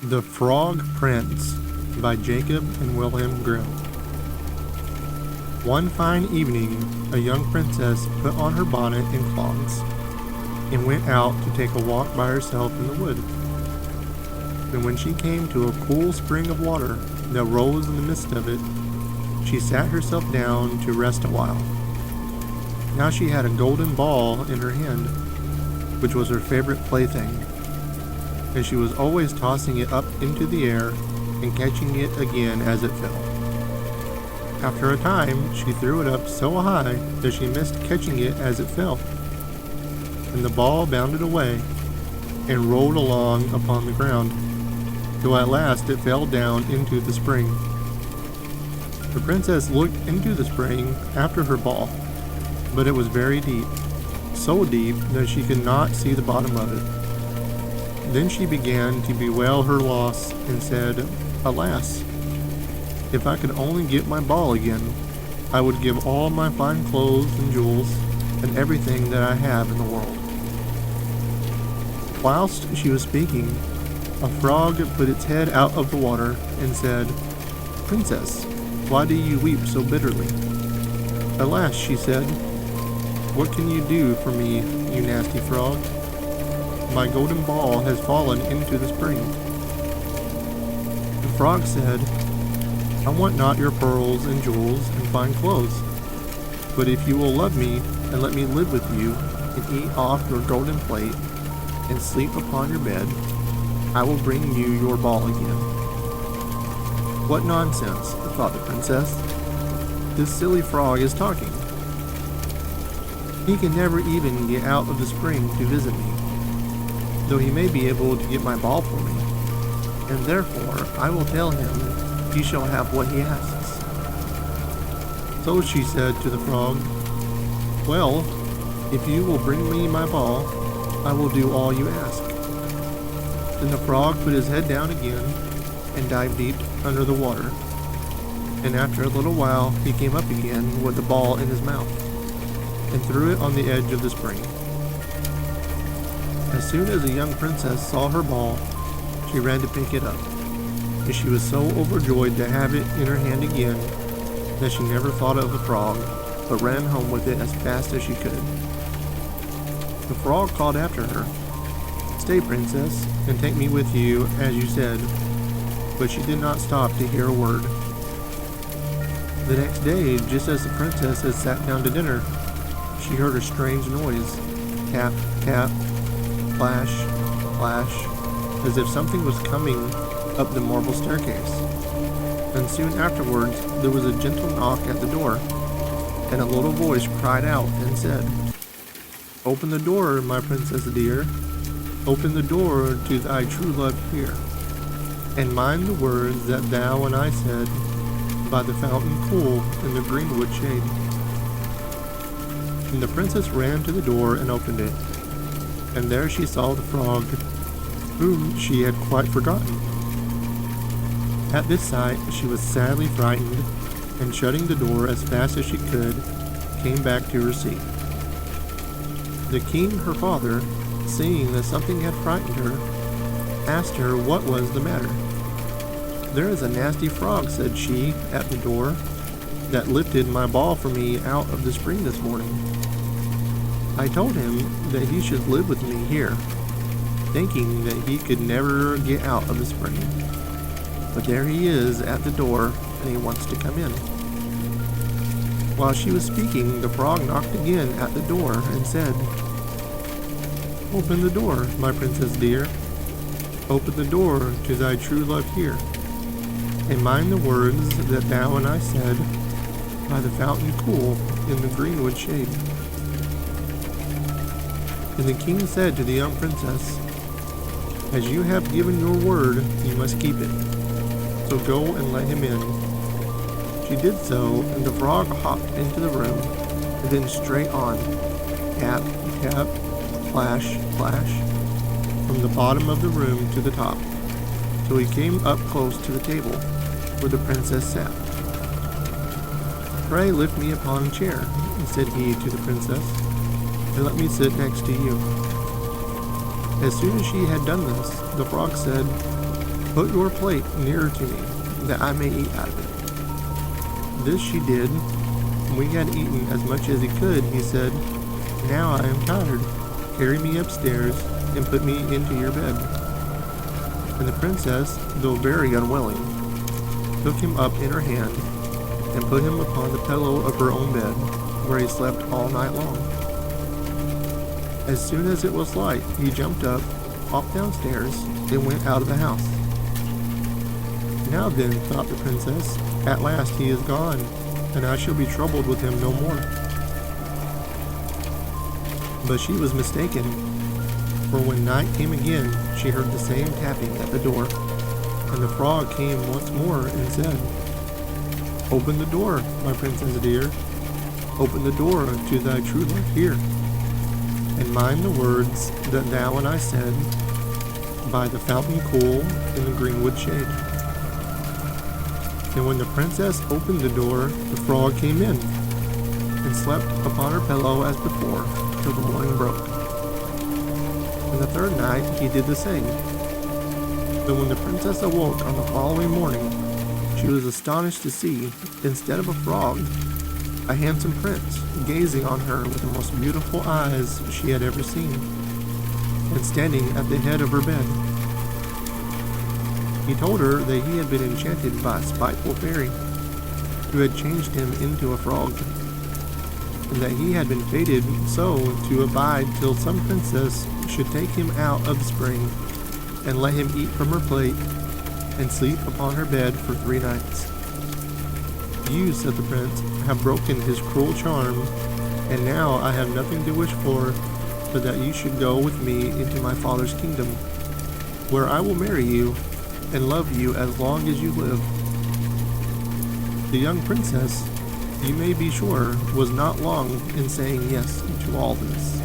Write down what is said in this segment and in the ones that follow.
The Frog Prince by Jacob and Wilhelm Grimm. One fine evening, a young princess put on her bonnet and clogs and went out to take a walk by herself in the wood. And when she came to a cool spring of water that rose in the midst of it, she sat herself down to rest a while. Now she had a golden ball in her hand, which was her favorite plaything, and she was always tossing it up into the air and catching it again as it fell. After a time, she threw it up so high that she missed catching it as it fell, and the ball bounded away and rolled along upon the ground, till at last it fell down into the spring. The princess looked into the spring after her ball, but it was very deep, so deep that she could not see the bottom of it. Then she began to bewail her loss and said, "Alas, if I could only get my ball again, I would give all my fine clothes and jewels and everything that I have in the world." Whilst she was speaking, a frog put its head out of the water and said, "Princess, why do you weep so bitterly?" "Alas," she said, "what can you do for me, you nasty frog? My golden ball has fallen into the spring." The frog said, "I want not your pearls and jewels and fine clothes, but if you will love me and let me live with you and eat off your golden plate and sleep upon your bed, I will bring you your ball again." "What nonsense," thought the princess. "This silly frog is talking. He can never even get out of the spring to visit me, though he may be able to get my ball for me, and therefore I will tell him he shall have what he asks." So she said to the frog, "Well, if you will bring me my ball, I will do all you ask." Then the frog put his head down again and dived deep under the water, and after a little while he came up again with the ball in his mouth and threw it on the edge of the spring. As soon as the young princess saw her ball, she ran to pick it up, and she was so overjoyed to have it in her hand again that she never thought of the frog, but ran home with it as fast as she could. The frog called after her, "Stay, princess, and take me with you as you said," but she did not stop to hear a word. The next day, just as the princess had sat down to dinner, she heard a strange noise, tap, tap, flash, flash, as if something was coming up the marble staircase. And soon afterwards, there was a gentle knock at the door, and a little voice cried out and said, "Open the door, my princess dear. Open the door to thy true love here, and mind the words that thou and I said by the fountain cool in the greenwood shade." And the princess ran to the door and opened it, and there she saw the frog, whom she had quite forgotten. At this sight she was sadly frightened, and shutting the door as fast as she could, came back to her seat. The king, her father, seeing that something had frightened her, asked her what was the matter. "There is a nasty frog," said she, "at the door, that lifted my ball for me out of the spring this morning. I told him that he should live with me here, thinking that he could never get out of the spring. But there he is at the door, and he wants to come in." While she was speaking, the frog knocked again at the door and said, "Open the door, my princess dear. Open the door to thy true love here, and mind the words that thou and I said by the fountain cool in the greenwood shade." And the king said to the young princess, "As you have given your word, you must keep it. So go and let him in." She did so, and the frog hopped into the room, and then straight on, tap, tap, flash, flash, from the bottom of the room to the top, till he came up close to the table where the princess sat. "Pray lift me upon a chair," said he to the princess, "and let me sit next to you." As soon as she had done this, the frog said, "Put your plate nearer to me, that I may eat out of it." This she did. When he had eaten as much as he could, he said, "Now I am tired. Carry me upstairs and put me into your bed." And the princess, though very unwilling, took him up in her hand and put him upon the pillow of her own bed, where he slept all night long. As soon as it was light, he jumped up, hopped downstairs, and went out of the house. "Now then," thought the princess, "at last he is gone, and I shall be troubled with him no more." But she was mistaken, for when night came again, she heard the same tapping at the door, and the frog came once more and said, "Open the door, my princess dear. Open the door to thy true love here, and mind the words that thou and I said, by the fountain cool in the greenwood shade." And when the princess opened the door, the frog came in, and slept upon her pillow as before, till the morning broke. And the third night he did the same. But when the princess awoke on the following morning, she was astonished to see, instead of a frog, a handsome prince gazing on her with the most beautiful eyes she had ever seen, and standing at the head of her bed. He told her that he had been enchanted by a spiteful fairy, who had changed him into a frog, and that he had been fated so to abide till some princess should take him out of the spring, and let him eat from her plate, and sleep upon her bed for 3 nights. "You," said the prince, "have broken his cruel charm, and now I have nothing to wish for but that you should go with me into my father's kingdom, where I will marry you and love you as long as you live." The young princess, you may be sure, was not long in saying yes to all this.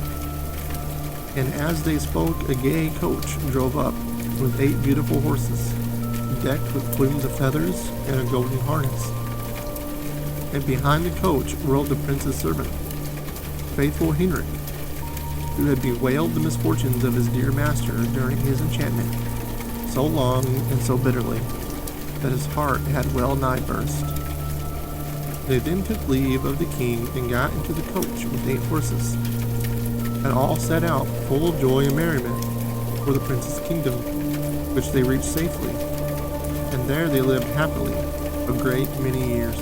And as they spoke, a gay coach drove up with 8 beautiful horses, decked with plumes of feathers and a golden harness. And behind the coach rode the prince's servant, faithful Henrik, who had bewailed the misfortunes of his dear master during his enchantment so long and so bitterly that his heart had well nigh burst. They then took leave of the king and got into the coach with 8 horses, and all set out full of joy and merriment for the prince's kingdom, which they reached safely, and there they lived happily a great many years.